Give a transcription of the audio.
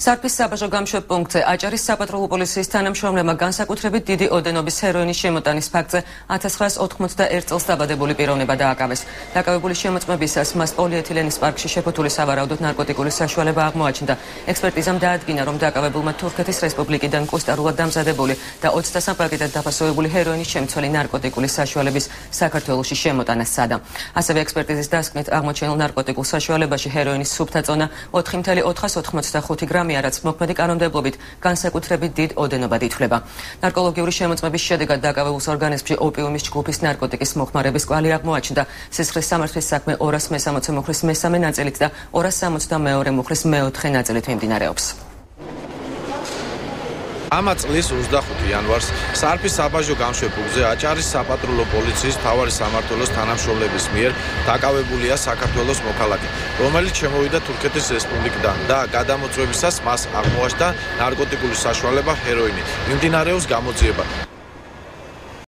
სარფის საბაჟო გამშვებ პუნქტზე აჭარის საპატრულო პოლიციის თანამშრომლებმა განსაკუთრებით დიდი ოდენობის ჰეროინის შემოტანის ფაქტზე 1991 წელს დაბადებული პიროვნება დააკავეს. დაკავებული შემოწმებისას მას პოლიეთილენის პარკში შეფოთული სავარაუდოდ ნარკოტიკული საშუალება აღმოაჩნდა. ექსპერტიზამ დაადგინა, რომ დაკავებულმა თურქეთის რესპუბლიკიდან კუსტარულად დამზადებული და 23 პაკეტად დაფასებული ჰეროინის შემცველი ნარკოტიკული საშუალების საქართველოში შემოტანა სცადა. ასევე ექსპერტიზის დასკვნით აღმოჩენილ ნარკოტიკულ საშუალებაში ჰეროინის სუფთა წონა 4,485 გრამია, რაც მოქმედი კანონმდებლობით განსაკუთრებით დიდ ოდენობად ითვლება. ნარკოლოგიური შემოწმების შედეგად დაკავებულ ორგანიზმში ოპიუმის ჯგუფის ნარკოტიკის მოხმარების კვალი აღმოაჩნდა. სისხლის სამართლის საქმე 260 მუხლის მესამე ნაწილით და 262 მუხლის მეოთხე ნაწილით მიმდინარეობს. Ამ წლის 25 იანვარს სარფის საბაჟო გამშვებ პუნქტზე აჭარის საპატრულო პოლიციის მთავარი სამმართველოს თანამშრომლების მიერ დაკავებულია საქართველოს მოქალაქე, რომელიც შემოვიდა თურქეთის რესპუბლიკიდან და გადამოწვევისას მას აღმოაჩნდა ნარკოტიკული საშუალება ჰეროინი. მიმდინარეობს გამოძიება.